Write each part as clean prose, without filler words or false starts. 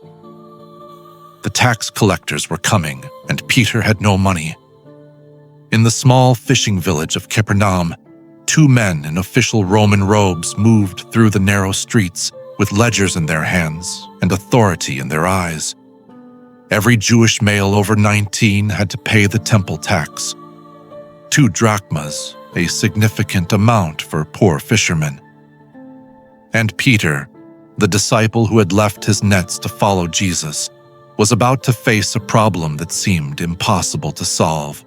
The tax collectors were coming, and Peter had no money. In the small fishing village of Capernaum, 2 men in official Roman robes moved through the narrow streets with ledgers in their hands and authority in their eyes. Every Jewish male over 19 had to pay the temple tax. 2 drachmas, a significant amount for poor fishermen. And Peter, the disciple who had left his nets to follow Jesus, was about to face a problem that seemed impossible to solve.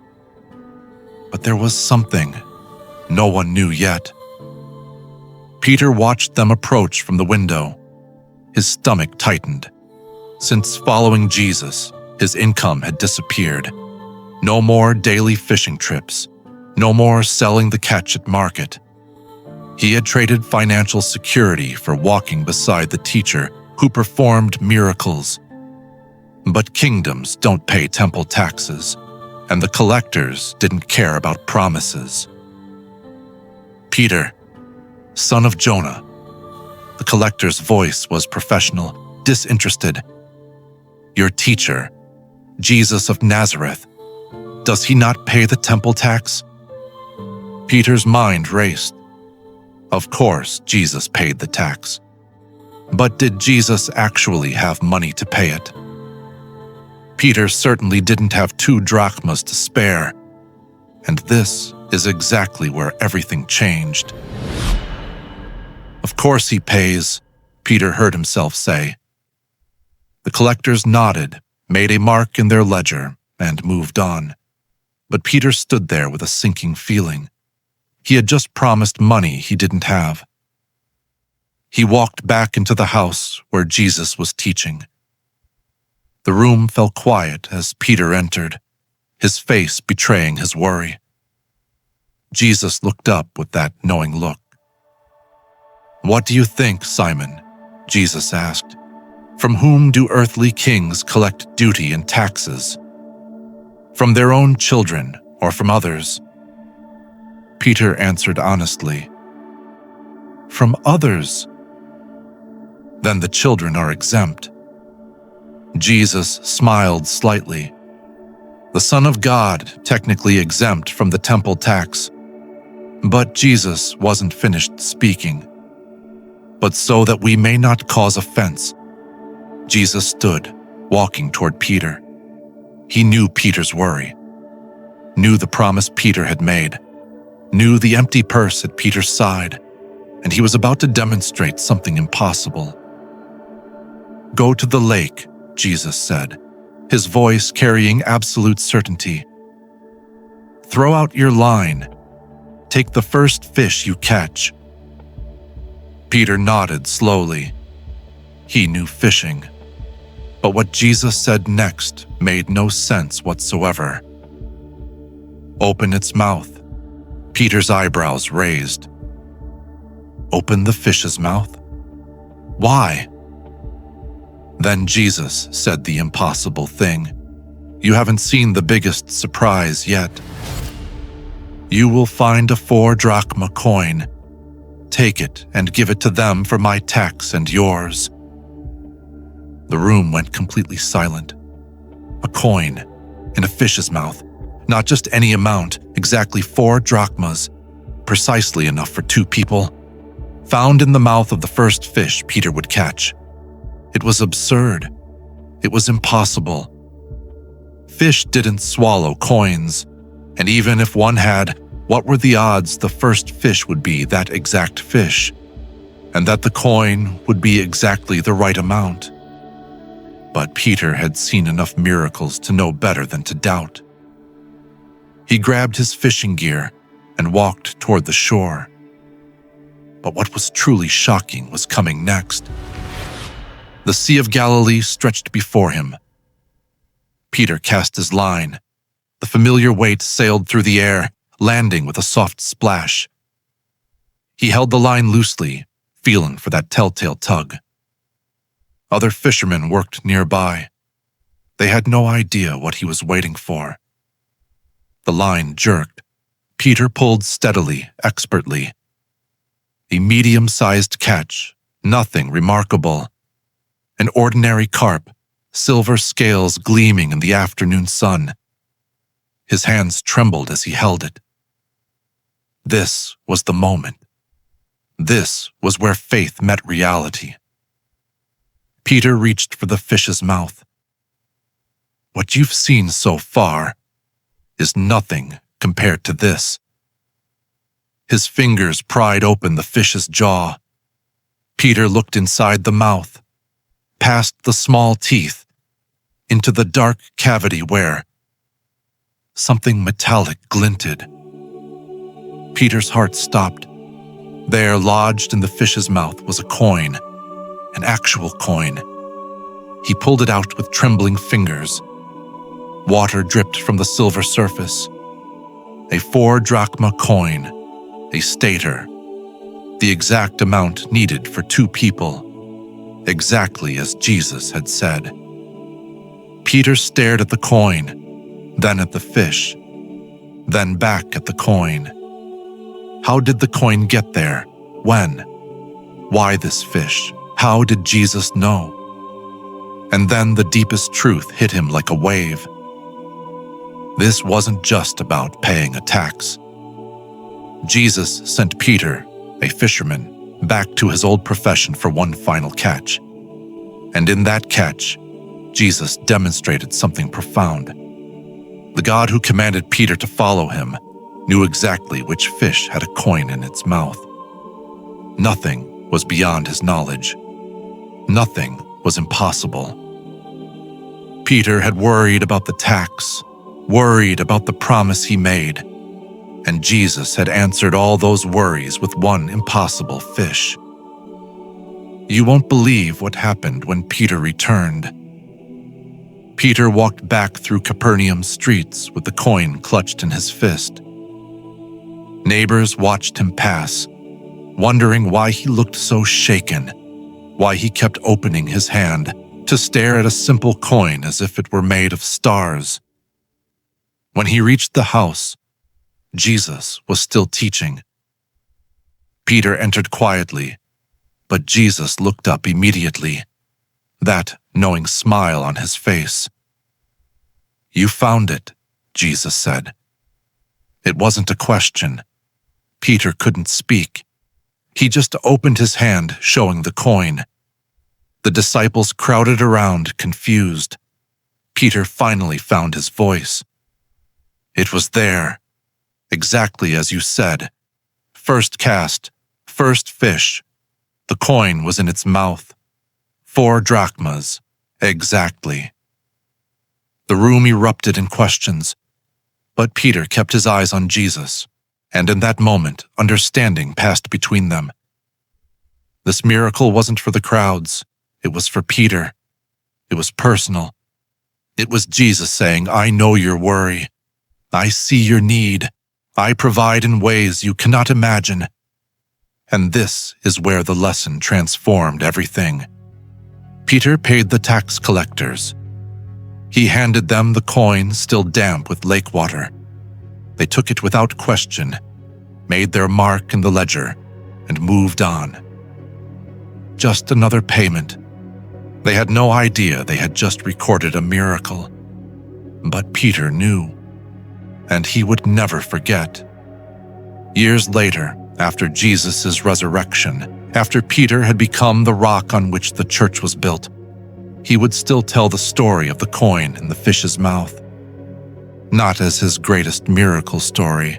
But there was something no one knew yet. Peter watched them approach from the window. His stomach tightened. Since following Jesus, his income had disappeared. No more daily fishing trips. No more selling the catch at market. He had traded financial security for walking beside the teacher who performed miracles. But kingdoms don't pay temple taxes, and the collectors didn't care about promises. Peter, son of Jonah. The collector's voice was professional, disinterested. Your teacher, Jesus of Nazareth, does he not pay the temple tax? Peter's mind raced. Of course, Jesus paid the tax. But did Jesus actually have money to pay it? Peter certainly didn't have 2 drachmas to spare. And this is exactly where everything changed. Of course he pays, Peter heard himself say. The collectors nodded, made a mark in their ledger, and moved on. But Peter stood there with a sinking feeling. He had just promised money he didn't have. He walked back into the house where Jesus was teaching. The room fell quiet as Peter entered, his face betraying his worry. Jesus looked up with that knowing look. "What do you think, Simon?" Jesus asked. "From whom do earthly kings collect duty and taxes? From their own children or from others?" Peter answered honestly, "From others." "Then the children are exempt." Jesus smiled slightly. The Son of God technically exempt from the temple tax. But Jesus wasn't finished speaking. "But so that we may not cause offense," Jesus stood, walking toward Peter. He knew Peter's worry, knew the promise Peter had made, knew the empty purse at Peter's side, and he was about to demonstrate something impossible. "Go to the lake," Jesus said, his voice carrying absolute certainty. "Throw out your line. Take the first fish you catch." Peter nodded slowly. He knew fishing. But what Jesus said next made no sense whatsoever. "Open its mouth." Peter's eyebrows raised. "Open the fish's mouth? Why?" Then Jesus said the impossible thing. You haven't seen the biggest surprise yet. "You will find a 4-drachma coin. Take it and give it to them for my tax and yours." The room went completely silent. A coin in a fish's mouth. Not just any amount, exactly 4 drachmas, precisely enough for 2 people, found in the mouth of the first fish Peter would catch. It was absurd. It was impossible. Fish didn't swallow coins, and even if one had, what were the odds the first fish would be that exact fish, and that the coin would be exactly the right amount? But Peter had seen enough miracles to know better than to doubt. He grabbed his fishing gear and walked toward the shore. But what was truly shocking was coming next. The Sea of Galilee stretched before him. Peter cast his line. The familiar weight sailed through the air, landing with a soft splash. He held the line loosely, feeling for that telltale tug. Other fishermen worked nearby. They had no idea what he was waiting for. The line jerked. Peter pulled steadily, expertly. A medium-sized catch, nothing remarkable. An ordinary carp, silver scales gleaming in the afternoon sun. His hands trembled as he held it. This was the moment. This was where faith met reality. Peter reached for the fish's mouth. What you've seen so far is nothing compared to this. His fingers pried open the fish's jaw. Peter looked inside the mouth, past the small teeth, into the dark cavity where something metallic glinted. Peter's heart stopped. There, lodged in the fish's mouth, was a coin, an actual coin. He pulled it out with trembling fingers. Water dripped from the silver surface. A 4-drachma coin, a stater, the exact amount needed for 2 people, exactly as Jesus had said. Peter stared at the coin, then at the fish, then back at the coin. How did the coin get there? When? Why this fish? How did Jesus know? And then the deepest truth hit him like a wave. This wasn't just about paying a tax. Jesus sent Peter, a fisherman, back to his old profession for one final catch. And in that catch, Jesus demonstrated something profound. The God who commanded Peter to follow him knew exactly which fish had a coin in its mouth. Nothing was beyond his knowledge. Nothing was impossible. Peter had worried about the tax, worried about the promise he made, and Jesus had answered all those worries with one impossible fish. You won't believe what happened when Peter returned. Peter walked back through Capernaum's streets with the coin clutched in his fist. Neighbors watched him pass, wondering why he looked so shaken, why he kept opening his hand to stare at a simple coin as if it were made of stars. When he reached the house, Jesus was still teaching. Peter entered quietly, but Jesus looked up immediately, that knowing smile on his face. You found it, Jesus said. It wasn't a question. Peter couldn't speak. He just opened his hand, showing the coin. The disciples crowded around, confused. Peter finally found his voice. It was there, exactly as you said. First cast, first fish. The coin was in its mouth. 4 drachmas, exactly. The room erupted in questions, but Peter kept his eyes on Jesus, and in that moment, understanding passed between them. This miracle wasn't for the crowds. It was for Peter. It was personal. It was Jesus saying, I know your worry. I see your need. I provide in ways you cannot imagine. And this is where the lesson transformed everything. Peter paid the tax collectors. He handed them the coin still damp with lake water. They took it without question, made their mark in the ledger, and moved on. Just another payment. They had no idea they had just recorded a miracle. But Peter knew, and he would never forget. Years later, after Jesus' resurrection, after Peter had become the rock on which the church was built, he would still tell the story of the coin in the fish's mouth. Not as his greatest miracle story,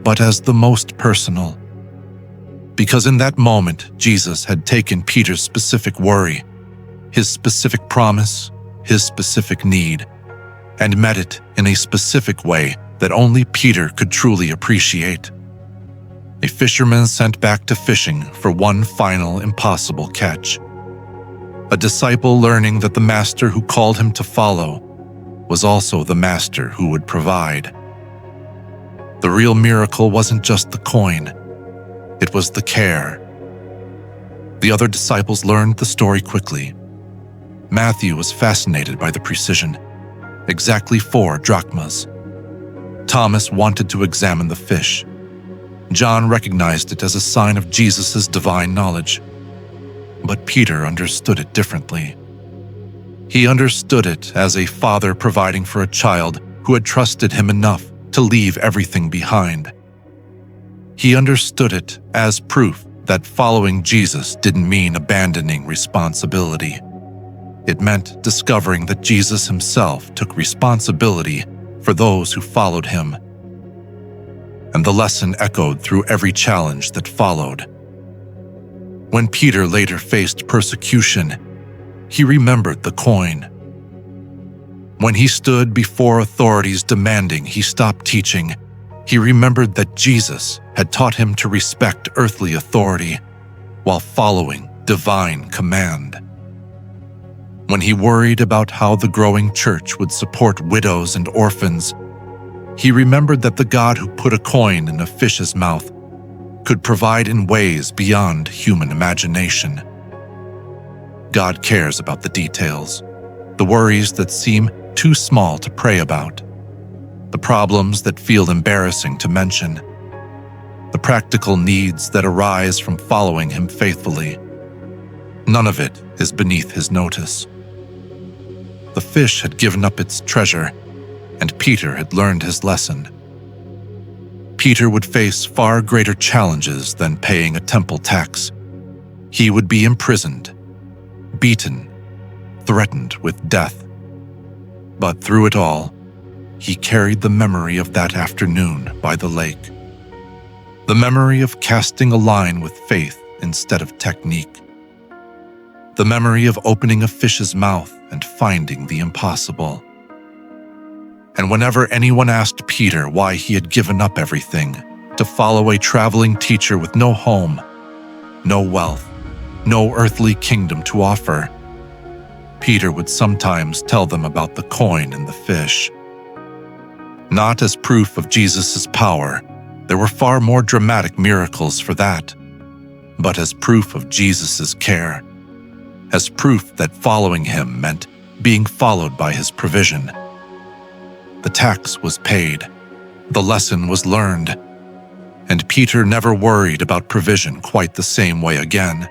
but as the most personal. Because in that moment, Jesus had taken Peter's specific worry, his specific promise, his specific need, and met it in a specific way that only Peter could truly appreciate. A fisherman sent back to fishing for one final impossible catch. A disciple learning that the master who called him to follow was also the master who would provide. The real miracle wasn't just the coin, it was the care. The other disciples learned the story quickly. Matthew was fascinated by the precision, exactly 4 drachmas. Thomas wanted to examine the fish. John recognized it as a sign of Jesus' divine knowledge. But Peter understood it differently. He understood it as a father providing for a child who had trusted him enough to leave everything behind. He understood it as proof that following Jesus didn't mean abandoning responsibility. It meant discovering that Jesus himself took responsibility for those who followed him. And the lesson echoed through every challenge that followed. When Peter later faced persecution, he remembered the coin. When he stood before authorities demanding he stop teaching, he remembered that Jesus had taught him to respect earthly authority while following divine command. When he worried about how the growing church would support widows and orphans, he remembered that the God who put a coin in a fish's mouth could provide in ways beyond human imagination. God cares about the details, the worries that seem too small to pray about, the problems that feel embarrassing to mention, the practical needs that arise from following him faithfully. None of it is beneath his notice. The fish had given up its treasure, and Peter had learned his lesson. Peter would face far greater challenges than paying a temple tax. He would be imprisoned, beaten, threatened with death. But through it all, he carried the memory of that afternoon by the lake. The memory of casting a line with faith instead of technique. The memory of opening a fish's mouth and finding the impossible. And whenever anyone asked Peter why he had given up everything to follow a traveling teacher with no home, no wealth, no earthly kingdom to offer, Peter would sometimes tell them about the coin and the fish. Not as proof of Jesus' power, there were far more dramatic miracles for that, but as proof of Jesus' care, as proof that following him meant being followed by his provision. The tax was paid, the lesson was learned, and Peter never worried about provision quite the same way again.